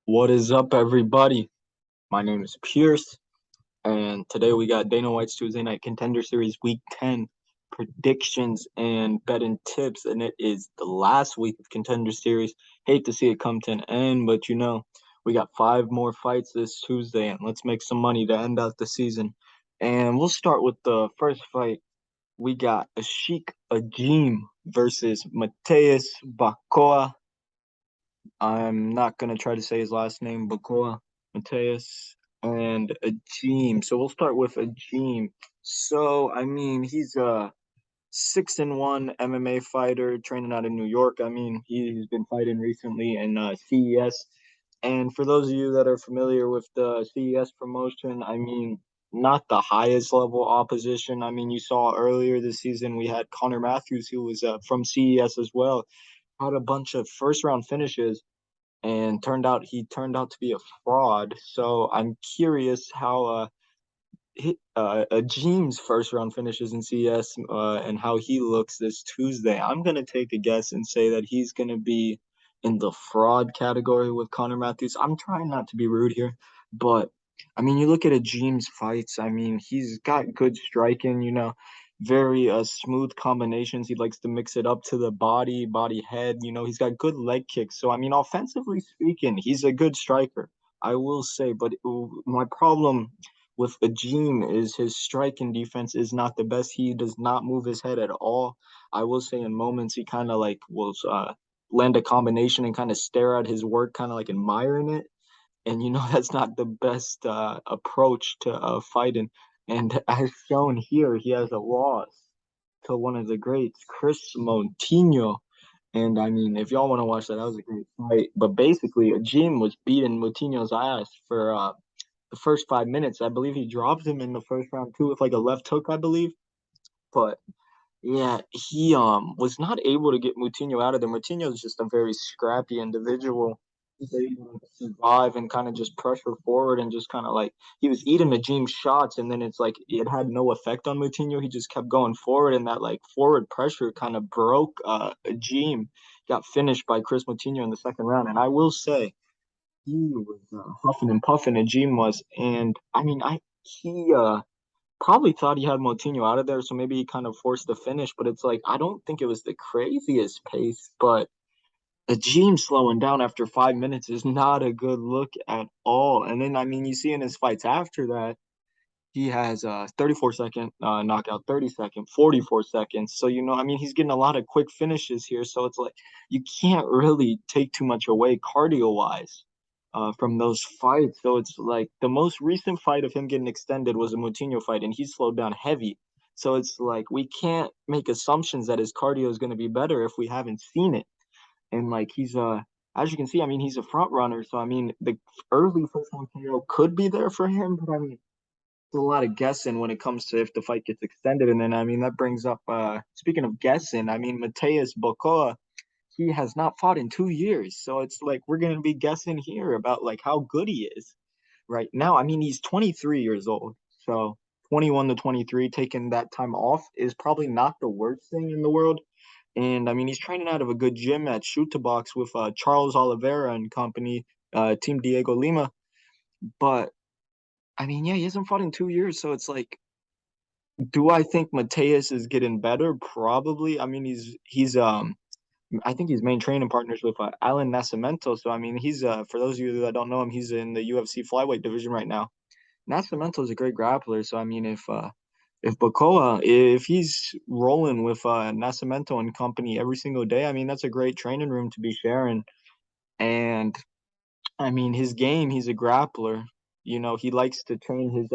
What is up, everybody? My name is Pierce, and today we got Dana White's Tuesday Night Contender Series Week 10 predictions and betting tips, and it is the last week of Contender Series. Hate to see it come to an end, but we got five more fights this Tuesday, and let's make some money to end out the season. And we'll start with the first fight. We got Ajim versus Mateus Bacoa. I'm not gonna try to say his last name, Bacoa, Mateus, and Ajim. So we'll start with Ajim. He's a 6-1 MMA fighter training out in New York. He's been fighting recently in CES. And for those of you that are familiar with the CES promotion, not the highest level opposition. You saw earlier this season we had Connor Matthews, who was from CES as well, had a bunch of first round finishes and turned out to be a fraud. So I'm curious how Ajim's first round finishes in CS and how he looks this Tuesday. I'm gonna take a guess and say that he's gonna be in the fraud category with Connor Matthews. I'm trying not to be rude here, but you look at Ajim's fights. He's got good striking. Very smooth combinations. He likes to mix it up to the body, head. He's got good leg kicks. So offensively speaking, he's a good striker. I will say, but my problem with Ajim is his strike and defense is not the best. He does not move his head at all. I will say in moments he kind of like will land a combination and kind of stare at his work, kind of like admiring it. And that's not the best approach to fighting. And as shown here, he has a loss to one of the greats, Chris Moutinho. And if y'all want to watch that, that was a great fight. But basically, Ajim was beating Moutinho's ass for the first 5 minutes. I believe he dropped him in the first round too with like a left hook, I believe. But yeah, he was not able to get Moutinho out of there. Moutinho is just a very scrappy individual. He's able to survive and kind of just pressure forward and just kind of like he was eating Ajim's shots, and then it's like it had no effect on Moutinho. He just kept going forward, and that like forward pressure kind of broke Ajim. Got finished by Chris Moutinho in the second round, and I will say he was huffing and puffing. Ajim was, and I he probably thought he had Moutinho out of there, so maybe he kind of forced the finish. But it's like I don't think it was the craziest pace, but Ajim slowing down after 5 minutes is not a good look at all. And then you see in his fights after that, he has 34-second knockout, 30-second, 44 seconds. So he's getting a lot of quick finishes here. So it's like you can't really take too much away cardio wise from those fights. So it's like the most recent fight of him getting extended was a Moutinho fight, and he slowed down heavy. So it's like we can't make assumptions that his cardio is going to be better if we haven't seen it. And like he's as you can see, he's a front runner. So the early first round KO could be there for him, but it's a lot of guessing when it comes to if the fight gets extended. And then that brings up speaking of guessing, Mateus Bocoa, he has not fought in 2 years. So it's like we're gonna be guessing here about like how good he is right now. He's 23 years old. So 21 to 23, taking that time off is probably not the worst thing in the world. And he's training out of a good gym at Shoot to Box with Charles Oliveira and company, Team Diego Lima. But yeah, he hasn't fought in 2 years, so it's like, do I think Mateus is getting better? Probably. He's I think he's main training partners with Alan Nascimento. So he's for those of you that don't know him, he's in the UFC flyweight division right now. Nascimento is a great grappler. So if Bacoa, if he's rolling with Nascimento and company every single day, that's a great training room to be sharing. And his game, he's a grappler. He likes to train his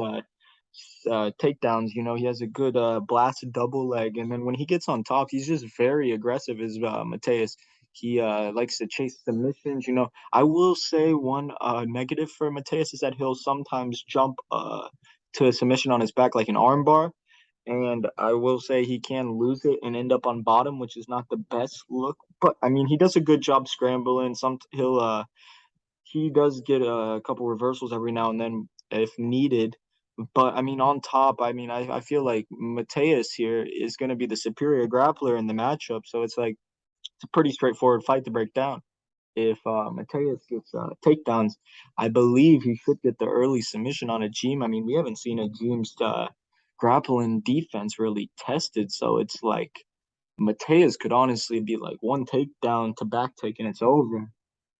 takedowns. He has a good blast double leg, and then when he gets on top, he's just very aggressive. As Mateus, he likes to chase submissions. I will say one negative for Mateus is that he'll sometimes jump to a submission on his back like an armbar. And I will say he can lose it and end up on bottom, which is not the best look. But he does a good job scrambling. He does get a couple reversals every now and then if needed. But on top, I feel like Mateus here is going to be the superior grappler in the matchup. So it's like it's a pretty straightforward fight to break down. if Mateus gets takedowns, I believe he should get the early submission on Ajim. I mean, we haven't seen Ajim's grappling defense really tested, so it's like Mateus could honestly be like one takedown to back take and it's over.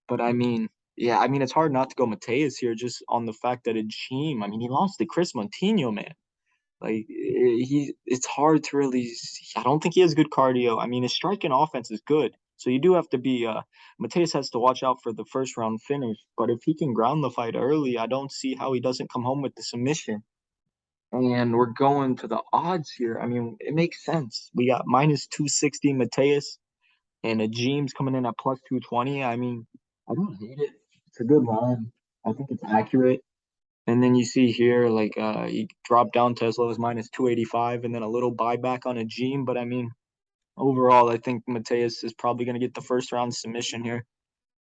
But I mean, yeah, I mean it's hard not to go Mateus here just on the fact that Ajim, I mean, he lost to Chris Montinho, man. Like it's hard to really. I don't think he has good cardio. I mean, his striking offense is good, so you do have to be. Mateus has to watch out for the first round finish, but if he can ground the fight early, I don't see how he doesn't come home with the submission. And we're going to the odds here. I mean, it makes sense. We got minus 260 Mateus and a James coming in at plus 220. I mean, I don't hate it. It's a good line. I think it's accurate. And then you see here, like he dropped down to as low as minus 285 and then a little buyback on a Gene. But I mean, overall, I think Mateus is probably going to get the first round submission here.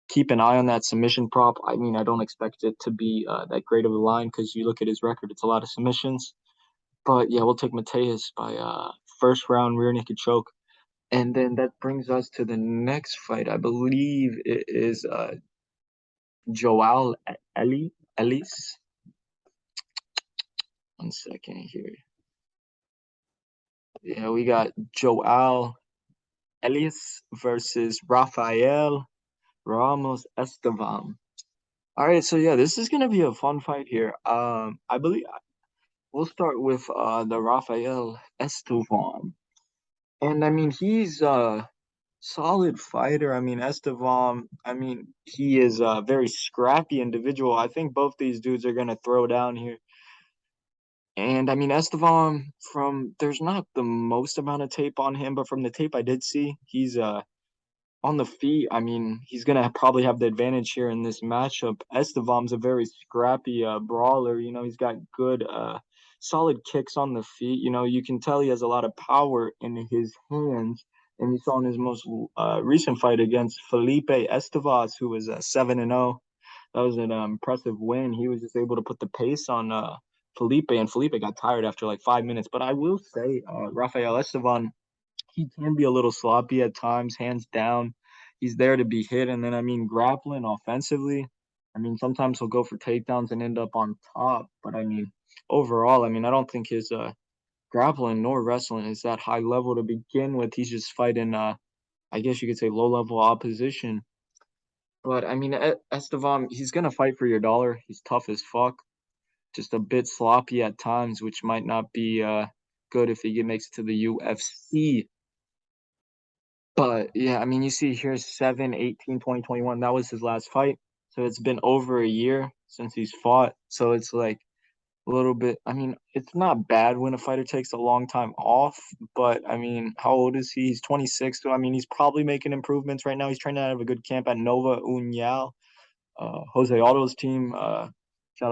Keep an eye on that submission prop. I mean, I don't expect it to be that great of a line because you look at his record, it's a lot of submissions. But yeah, we'll take Mateus by first round rear naked choke. And then that brings us to the next fight. I believe it is Joao Elias. One second here. Yeah, we got Joao Elias versus Rafael Ramos Estevam. All right, so yeah, this is gonna be a fun fight here. I believe we'll start with the Rafael Estevam, and I mean he's a solid fighter. I mean Estevam. I mean he is a very scrappy individual. I think both these dudes are gonna throw down here. And I mean, Estevam, from there's not the most amount of tape on him, but from the tape I did see, he's on the feet. I mean, he's gonna probably have the advantage here in this matchup. Estevam's a very scrappy brawler. You know, he's got good solid kicks on the feet. You know, you can tell he has a lot of power in his hands. And you saw in his most recent fight against Felipe Estevas, who was 7-0. That was an impressive win. He was just able to put the pace on Felipe, and Felipe got tired after like 5 minutes. But I will say, Rafael Estevan, he can be a little sloppy at times, hands down. He's there to be hit, and then I mean, grappling offensively. I mean, sometimes he'll go for takedowns and end up on top. But I mean, overall, I mean, I don't think his grappling nor wrestling is that high level to begin with. He's just fighting, I guess you could say, low level opposition. But I mean, Estevam, he's gonna fight for your dollar. He's tough as fuck, just a bit sloppy at times, which might not be good if he makes it to the UFC. But yeah, I mean, you see here 7/18/2021. That was his last fight. So it's been over a year since he's fought. So it's like a little bit. I mean, it's not bad when a fighter takes a long time off, but I mean, how old is he? He's 26. So I mean, he's probably making improvements right now. He's trying to have a good camp at Nova União, Jose Aldo's team. Shout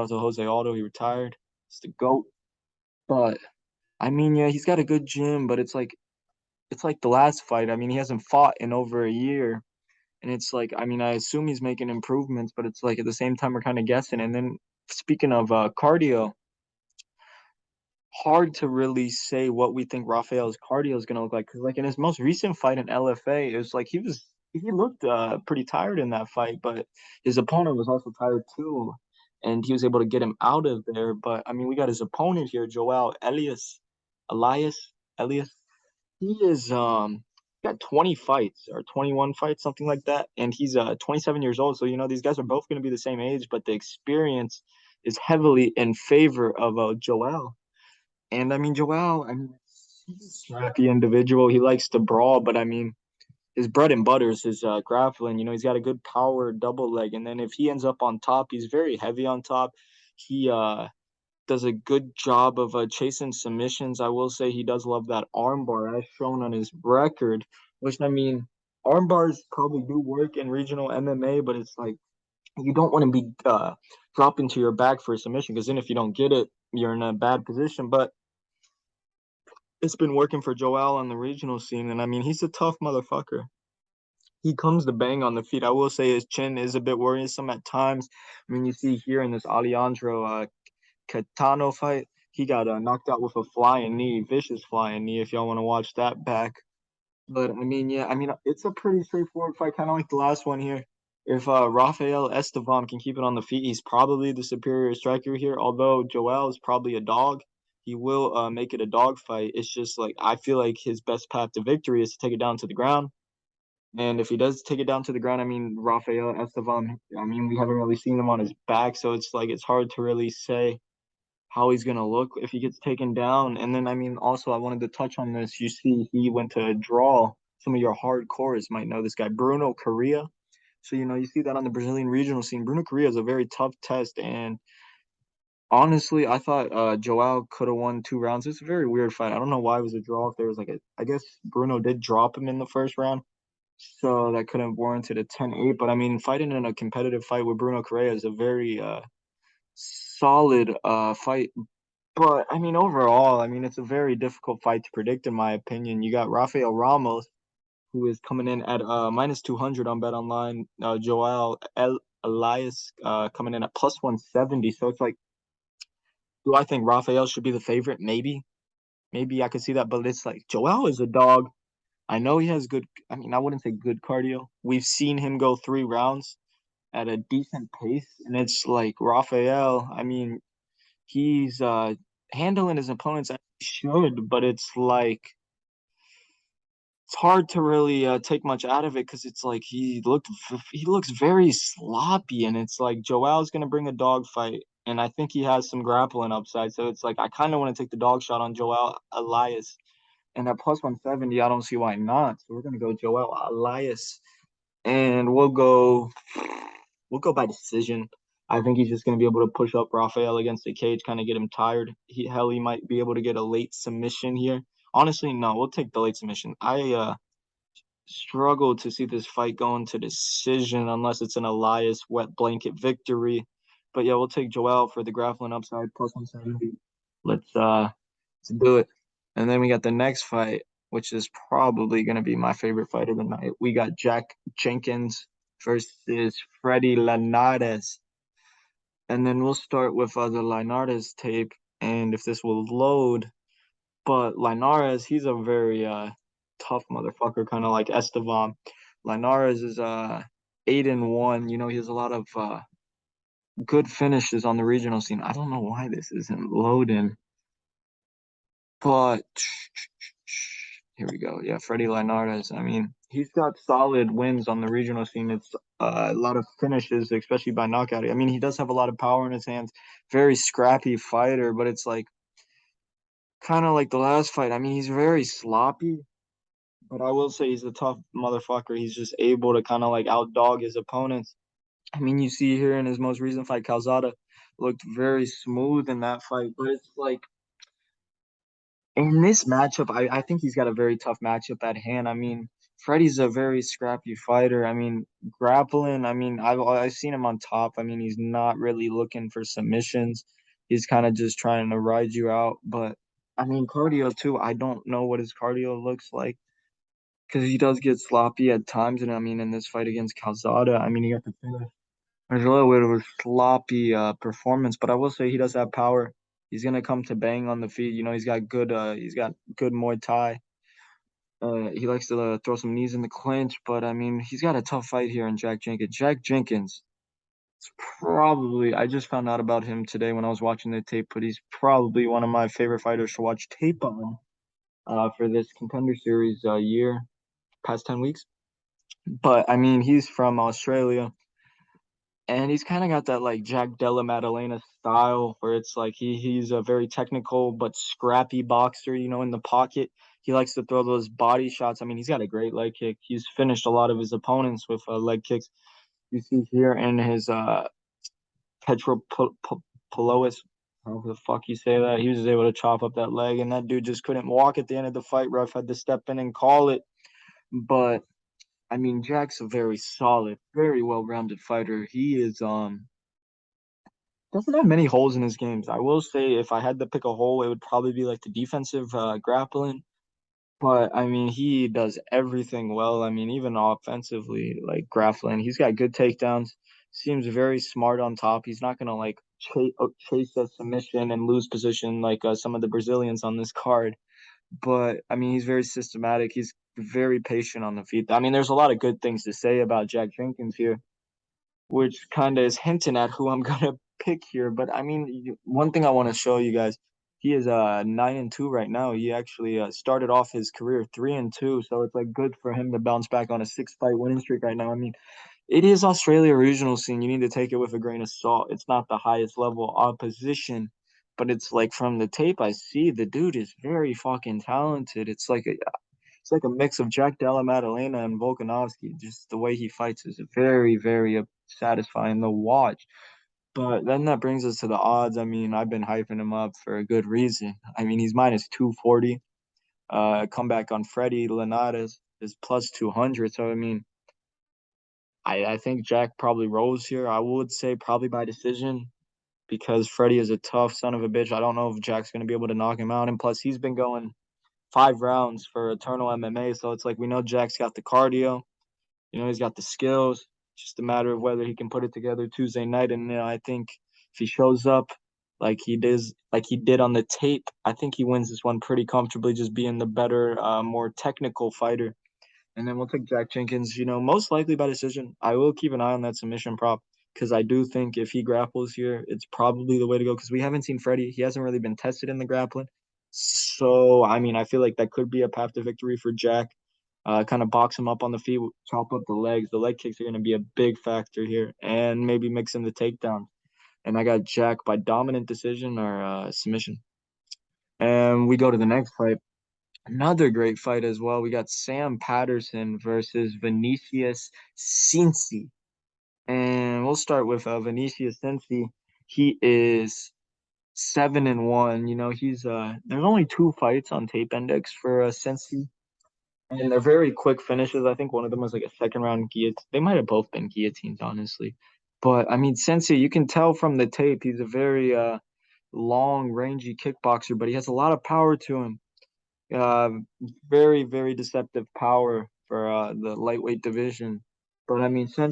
out to Jose Aldo. He retired. It's the GOAT. But I mean, yeah, he's got a good gym, but it's like the last fight. I mean, he hasn't fought in over a year. And it's like, I mean, I assume he's making improvements, but it's like at the same time we're kind of guessing. And then speaking of cardio, hard to really say what we think Rafael's cardio is gonna look like. Because like in his most recent fight in LFA, it was like he looked pretty tired in that fight, but his opponent was also tired too, and he was able to get him out of there. But I mean, we got his opponent here, Joao Elias. He is got 20 fights or 21 fights, something like that, and he's 27 years old. So you know these guys are both going to be the same age, but the experience is heavily in favor of Joao. And I mean, Joao, I mean, he's a scrappy individual. He likes to brawl, but I mean, his bread and butter is his grappling. You know, he's got a good power double leg, and then if he ends up on top, he's very heavy on top. He does a good job of chasing submissions. I will say he does love that armbar, as shown on his record. Which I mean, armbars probably do work in regional MMA, but it's like you don't want to be dropping to your back for a submission because then if you don't get it, you're in a bad position. But it's been working for Joel on the regional scene, and I mean he's a tough motherfucker. He comes to bang on the feet. I will say his chin is a bit worrisome at times. I mean, you see here in this Alejandro Catano fight, he got knocked out with a flying knee, vicious flying knee. If y'all want to watch that back, but I mean, yeah, I mean it's a pretty straightforward fight, kind of like the last one here. If Rafael Estevam can keep it on the feet, he's probably the superior striker here. Although Joao is probably a dog, he will make it a dog fight. It's just like I feel like his best path to victory is to take it down to the ground. And if he does take it down to the ground, I mean Rafael Estevam, I mean we haven't really seen him on his back, so it's like it's hard to really say how he's gonna look if he gets taken down. And then I mean also I wanted to touch on this. You see he went to draw. Some of your hardcores might know this guy, Bruno Correa. So, you see that on the Brazilian regional scene. Bruno Correa is a very tough test. And honestly, I thought Joao could have won 2 rounds. It's a very weird fight. I don't know why it was a draw. If there was I guess Bruno did drop him in the first round. So that could have warranted a 10-8. But I mean, fighting in a competitive fight with Bruno Correa is a very solid fight. But I mean, overall, I mean, it's a very difficult fight to predict, in my opinion. You got Rafael Ramos, who is coming in at minus 200 on Bet Online. Joao Elias coming in at plus 170. So it's like, do I think Rafael should be the favorite? Maybe. Maybe I could see that. But it's like, Joao is a dog. I know he has good, I mean, I wouldn't say good cardio. We've seen him go 3 rounds at a decent pace. And it's like, Rafael, I mean, he's handling his opponents as he should, but it's like, it's hard to really take much out of it because it's like he looks very sloppy, and it's like Joel's gonna bring a dog fight, and I think he has some grappling upside. So it's like I kind of want to take the dog shot on Joel Elias, and at plus 170, I don't see why not. So we're gonna go Joel Elias, and we'll go by decision. I think he's just gonna be able to push up Rafael against the cage, kind of get him tired. He might be able to get a late submission here. Honestly, no, we'll take the late submission. I struggle to see this fight going to decision unless it's an Elias wet blanket victory. But yeah, we'll take Joel for the grappling upside plus 170. Let's do it. And then we got the next fight, which is probably gonna be my favorite fight of the night. We got Jack Jenkins versus Freddy Linares. And then we'll start with the Linares tape. And if this will load, but Linares, he's a very tough motherfucker, kind of like Estevam. Linares is 8-1. He has a lot of good finishes on the regional scene. I don't know why this isn't loading, but here we go. Yeah, Freddy Linares. I mean, he's got solid wins on the regional scene. It's a lot of finishes, especially by knockout. I mean, he does have a lot of power in his hands. Very scrappy fighter, but it's like kind of like the last fight. I mean, he's very sloppy. But I will say he's a tough motherfucker. He's just able to kind of like outdog his opponents. I mean, you see here in his most recent fight, Calzada looked very smooth in that fight. But it's like in this matchup, I think he's got a very tough matchup at hand. I mean, Freddy's a very scrappy fighter. I mean, grappling, I mean, I've seen him on top. I mean, he's not really looking for submissions. He's kind of just trying to ride you out. But I mean, cardio too. I don't know what his cardio looks like because he does get sloppy at times. And I mean, in this fight against Calzada, I mean, he got the finish. There's a little bit of a sloppy performance, but I will say he does have power. He's gonna come to bang on the feet. He's got good Muay Thai. He likes to throw some knees in the clinch, but I mean, he's got a tough fight here in Jack Jenkins. Jack Jenkins is probably, I just found out about him today when I was watching the tape, but he's probably one of my favorite fighters to watch tape on for this Contender Series year, past 10 weeks. But I mean, he's from Australia, and he's kind of got that like Jack Della Maddalena style, where it's like he's a very technical but scrappy boxer. In the pocket, he likes to throw those body shots. I mean, he's got a great leg kick. He's finished a lot of his opponents with leg kicks. You see here in his Petropoulos, how the fuck you say that? He was able to chop up that leg, and that dude just couldn't walk at the end of the fight. Ref had to step in and call it. But I mean, Jack's a very solid, very well-rounded fighter. He is doesn't have many holes in his games. I will say if I had to pick a hole, it would probably be like the defensive grappling. But I mean, he does everything well. I mean, even offensively, like grappling, he's got good takedowns. Seems very smart on top. He's not gonna like chase a submission and lose position like some of the Brazilians on this card. But I mean, he's very systematic. He's very patient on the feet. I mean, there's a lot of good things to say about Jack Jenkins here. which kind of is hinting at who I'm gonna pick here. But I mean, one thing I want to show you guys, he is 9-2 right now. He actually started off his career 3-2, so it's like good for him to bounce back on a 6-fight winning streak right now. I mean, it is Australia regional scene. You need to take it with a grain of salt. It's not the highest level opposition, but it's like from the tape I see, the dude is very fucking talented. It's like a mix of Jack Della Maddalena and Volkanovski. Just the way he fights is very, very satisfying to watch. But then that brings us to the odds. I mean, I've been hyping him up for a good reason. I mean, he's minus 240. Comeback on Freddy Linares is plus 200. So, I mean, I think Jack probably rolls here. I would say probably by decision because Freddy is a tough son of a bitch. I don't know if Jack's going to be able to knock him out. And plus, he's been going 5 rounds for Eternal MMA. So it's like we know Jack's got the cardio. He's got the skills. Just a matter of whether he can put it together Tuesday night. And I think if he shows up like he did on the tape, I think he wins this one pretty comfortably, just being the better, more technical fighter. And then we'll take Jack Jenkins, most likely by decision. I will keep an eye on that submission prop because I do think if he grapples here, it's probably the way to go because we haven't seen Freddy. He hasn't really been tested in the grappling. So, I mean, I feel like that could be a path to victory for Jack. Kind of box him up on the feet, chop up the legs. The leg kicks are going to be a big factor here, and maybe mix in the takedown. And I got Jack by dominant decision or submission. And we go to the next fight. Another great fight as well. We got Sam Patterson versus Vinicius Cenci. And we'll start with Vinicius Cenci. He is 7-1. He's there's only 2 fights on tape index for Cenci. And they're very quick finishes. I think one of them was like a second round guillotine. They might have both been guillotines, honestly. But I mean, Cenci, you can tell from the tape, he's a very long, rangy kickboxer, but he has a lot of power to him. Uh, very, very deceptive power for the lightweight division. But I mean, I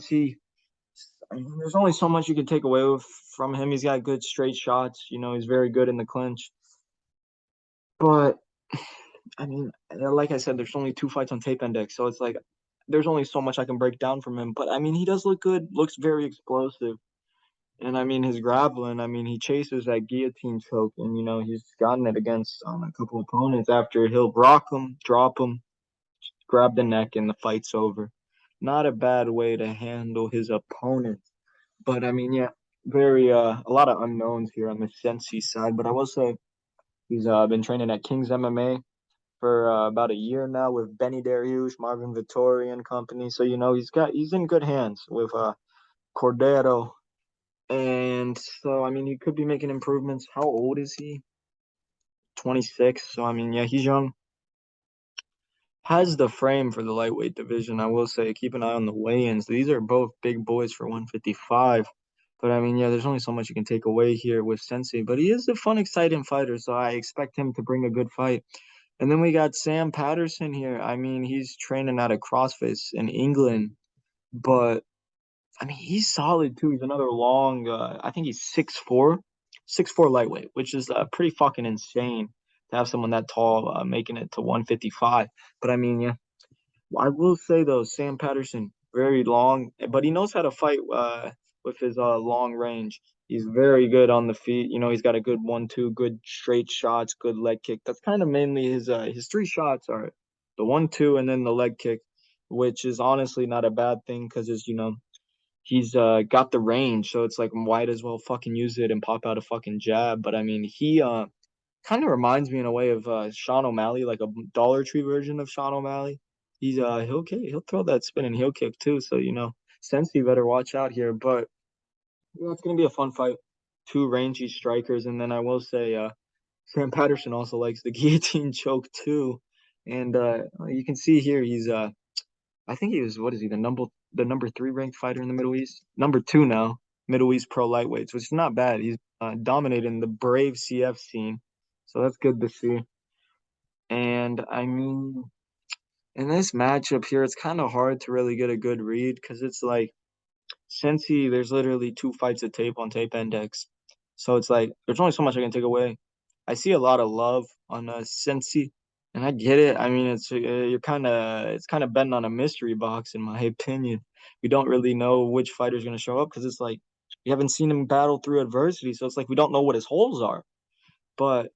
mean, there's only so much you can take away from him. He's got good straight shots. He's very good in the clinch. But I mean, like I said, there's only 2 fights on tape index, so it's like there's only so much I can break down from him. But I mean, he does look good. Looks very explosive. And I mean, his grappling, I mean, he chases that guillotine choke, and he's gotten it against a couple opponents after he'll rock him, drop him, grab the neck, and the fight's over. Not a bad way to handle his opponent. But I mean, yeah, very a lot of unknowns here on the Sensi side. But I will say he's been training at King's MMA for about a year now with Benny Dariush, Marvin Vittori and company. So he's in good hands with Cordero. And so I mean he could be making improvements. How old is he? 26. So I mean, yeah, he's young. Has the frame for the lightweight division. I will say keep an eye on the weigh-ins. These are both big boys for 155. But I mean, yeah, there's only so much you can take away here with Sensei. But he is a fun, exciting fighter, so I expect him to bring a good fight. And then we got Sam Patterson here. I mean, he's training out of CrossFit in England, but I mean, he's solid too. He's another long. I think he's 6'4", 6'4" lightweight, which is pretty fucking insane to have someone that tall making it to 155. But I mean, yeah, I will say though, Sam Patterson very long, but he knows how to fight with his long range. He's very good on the feet. He's got a good 1-2, good straight shots, good leg kick. That's kind of mainly his 3 shots are the 1-2 and then the leg kick, which is honestly not a bad thing because he's got the range, so it's like might as well fucking use it and pop out a fucking jab. But I mean, he kind of reminds me in a way of Sean O'Malley, like a Dollar Tree version of Sean O'Malley. He'll throw that spinning heel kick too. So Sensi better watch out here. But yeah, it's gonna be a fun fight. 2 rangy strikers, and then I will say Sam Patterson also likes the guillotine choke too. And you can see here he's I think he was what is he the number 3 ranked fighter in the Middle East, number 2 now Middle East pro lightweights, which is not bad. He's dominating the Brave CF scene, so that's good to see. And I mean, in this matchup here, it's kind of hard to really get a good read because it's like Sensi, there's literally 2 fights of tape on tape index, so it's like there's only so much I can take away. I see a lot of love on Sensi, And I get it. I mean, it's kind of betting on a mystery box, in my opinion. We don't really know which fighter's going to show up because it's like we haven't seen him battle through adversity, so it's like we don't know what his holes are. But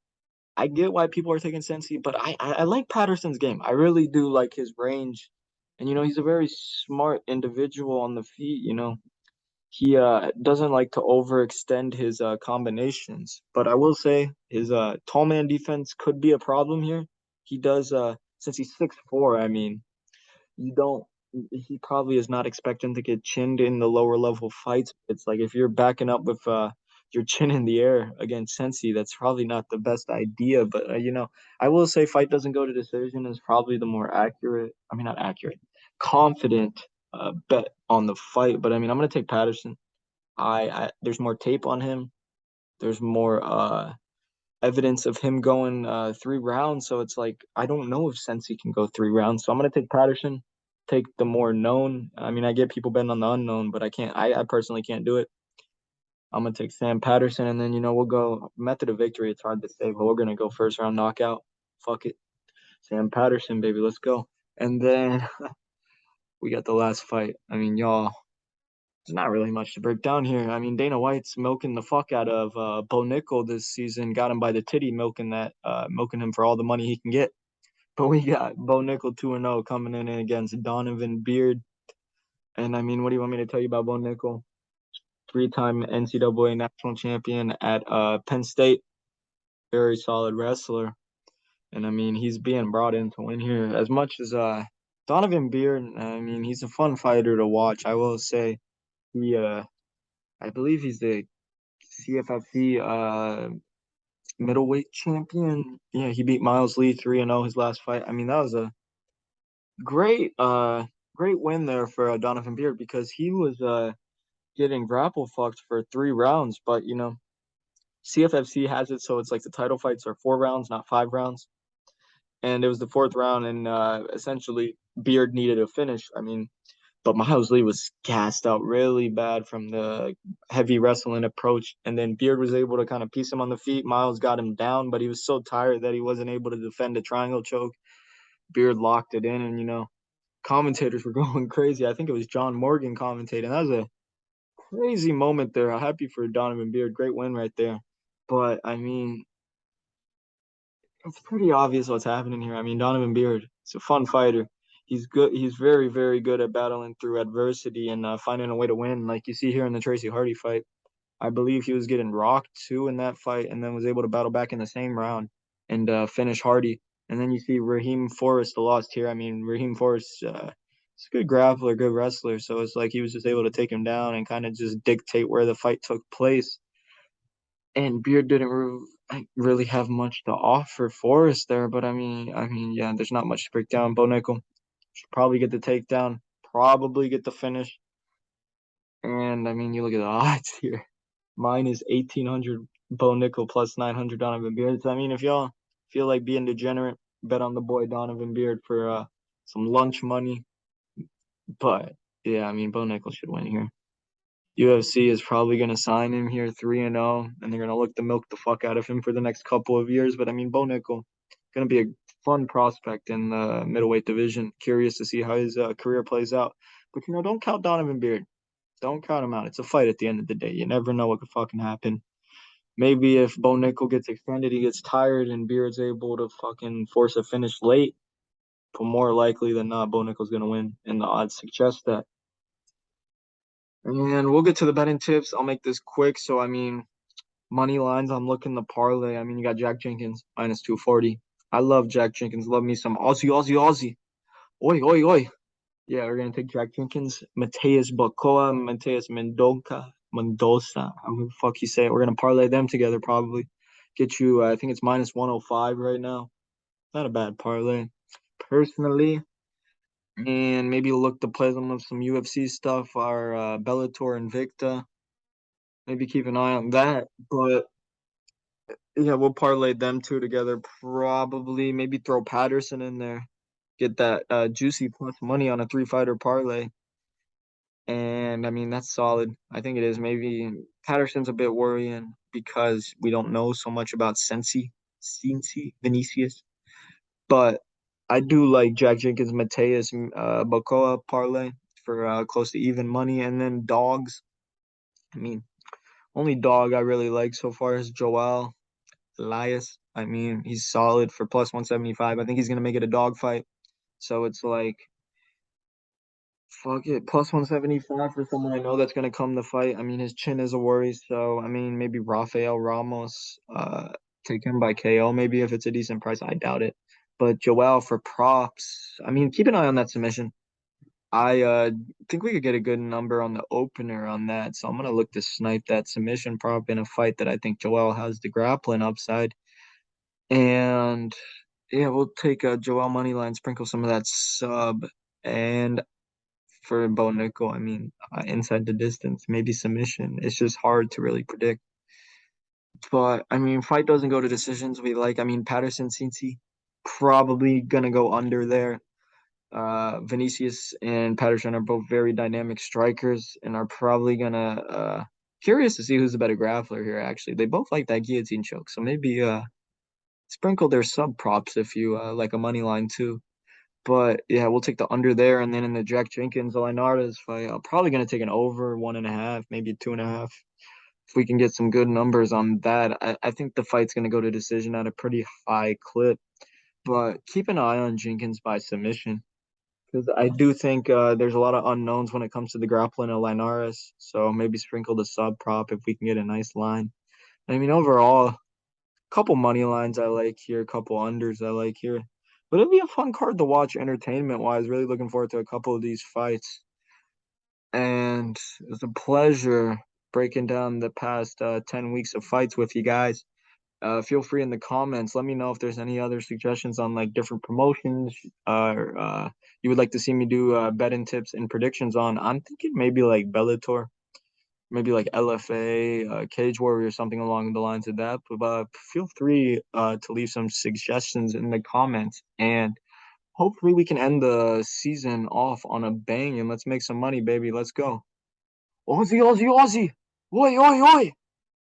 I get why people are taking Cenci, but I like Patterson's game. I really do like his range, and he's a very smart individual on the feet. He doesn't like to overextend his combinations, but I will say his tall man defense could be a problem here. He does since he's 6'4". I mean, you don't. He probably is not expecting to get chinned in the lower level fights. It's like if you're backing up with your chin in the air against Sensi, that's probably not the best idea. But I will say fight doesn't go to decision is probably the more accurate. I mean, not accurate, confident bet on the fight. But I mean, I'm gonna take Patterson. I there's more tape on him. There's more evidence of him going 3 rounds. So it's like I don't know if Sensi can go 3 rounds. So I'm gonna take Patterson, take the more known. I mean, I get people betting on the unknown, but I can't. I personally can't do it. I'm gonna take Sam Patterson, and then we'll go method of victory. It's hard to say, but we're gonna go first round knockout. Fuck it, Sam Patterson, baby, let's go. And then we got the last fight. I mean, y'all, there's not really much to break down here. I mean, Dana White's milking the fuck out of Bo Nickal this season. Got him by the titty, milking him for all the money he can get. But we got Bo Nickal 2-0 coming in against Donovan Beard. And I mean, what do you want me to tell you about Bo Nickal? 3-time NCAA national champion at Penn State. Very solid wrestler. And I mean, he's being brought in to win here. As much as Donovan Beard, I mean, he's a fun fighter to watch. I will say he I believe he's the CFFC middleweight champion. Yeah, he beat Miles Lee 3-0 his last fight. I mean, that was a great great win there for Donovan Beard because he was getting grapple fucked for 3 rounds, but CFFC has it so it's like the title fights are 4 rounds, not 5 rounds. And it was the fourth round, and essentially Beard needed a finish. I mean, but Miles Lee was gassed out really bad from the heavy wrestling approach. And then Beard was able to kind of piece him on the feet. Miles got him down, but he was so tired that he wasn't able to defend a triangle choke. Beard locked it in, and commentators were going crazy. I think it was John Morgan commentating. That was a crazy moment there. I'm happy for Donovan Beard. Great win right there. But I mean, it's pretty obvious what's happening here. I mean, Donovan Beard, he's a fun fighter. He's good. He's very, very good at battling through adversity and finding a way to win. Like you see here in the Tracy Hardy fight, I believe he was getting rocked too in that fight, and then was able to battle back in the same round and finish Hardy. And then you see Raheem Forrest lost here. I mean, Raheem Forrest, he's a good grappler, good wrestler. So it's like he was just able to take him down and kind of just dictate where the fight took place. And Beard didn't really have much to offer Forrest there, but yeah, there's not much to break down. Bo Nickel should probably get the takedown, probably get the finish. And I mean, you look at the odds here. Mine is 1,800 Bo Nickel plus 900 Donovan Beard. So, I mean, if y'all feel like being degenerate, bet on the boy Donovan Beard for some lunch money. But yeah, I mean, Bo Nickel should win here. UFC is probably going to sign him here 3-0, and they're going to look to milk the fuck out of him for the next couple of years. But I mean, Bo Nickel going to be a fun prospect in the middleweight division. Curious to see how his career plays out. But don't count Donovan Beard. Don't count him out. It's a fight at the end of the day. You never know what could fucking happen. Maybe if Bo Nickel gets extended, he gets tired, and Beard's able to fucking force a finish late. But more likely than not, Bo Nickel's going to win, and the odds suggest that. And we'll get to the betting tips. I'll make this quick. So, I mean, money lines, I'm looking to parlay. I mean, you got Jack Jenkins, minus 240. I love Jack Jenkins. Love me some Aussie, Aussie, Aussie. Oi, oi, oi. Yeah, we're going to take Jack Jenkins, Mateus Bacoa, Mateus Mendoza, however the fuck you say it. We're going to parlay them together probably. Get you, I think it's minus 105 right now. Not a bad parlay. Personally, and maybe look to play them with some UFC stuff, our Bellator Invicta. Maybe keep an eye on that. But yeah, we'll parlay them two together. Probably maybe throw Patterson in there. Get that juicy plus money on a 3-fighter parlay. And I mean, that's solid. I think it is. Maybe Patterson's a bit worrying because we don't know so much about Cenci, Vinicius. But I do like Jack Jenkins, Mateus, Bacoa parlay for close to even money, and then dogs. I mean, only dog I really like so far is Joao, Elias. I mean, he's solid for plus 175. I think he's gonna make it a dog fight. So it's like, fuck it, plus 175 for someone I know that's gonna come to fight. I mean, his chin is a worry. So I mean, maybe Rafael Ramos, take him by KO. Maybe if it's a decent price, I doubt it. But Joel for props. I mean, keep an eye on that submission. I think we could get a good number on the opener on that. So I'm gonna look to snipe that submission prop in a fight that I think Joel has the grappling upside. And yeah, we'll take a Joel money line, sprinkle some of that sub, and for Bo Nickel, I mean, inside the distance, maybe submission. It's just hard to really predict. But I mean, fight doesn't go to decisions. We like, I mean, Patterson, Cenci, probably gonna go under there. Vinicius and Patterson are both very dynamic strikers and are probably gonna curious to see who's the better grappler here actually. They both like that guillotine choke, so maybe sprinkle their sub props if you like a money line too. But yeah, we'll take the under there, and then in the Jack Jenkins Linares fight, I'm probably gonna take an over 1.5, maybe 2.5. If we can get some good numbers on that, I think the fight's gonna go to decision at a pretty high clip. But keep an eye on Jenkins by submission. Because I do think there's a lot of unknowns when it comes to the grappling of Linares. So maybe sprinkle the sub prop if we can get a nice line. I mean, overall, a couple money lines I like here, a couple unders I like here. But it'll be a fun card to watch entertainment wise. Really looking forward to a couple of these fights. And it's a pleasure breaking down the past 10 weeks of fights with you guys. Feel free in the comments. Let me know if there's any other suggestions on like different promotions or you would like to see me do betting tips and predictions on. I'm thinking maybe like Bellator, maybe like LFA, Cage Warrior, something along the lines of that. But feel free to leave some suggestions in the comments, and hopefully we can end the season off on a bang and let's make some money, baby. Let's go. Aussie, Aussie, Aussie. Oi, oi, oi.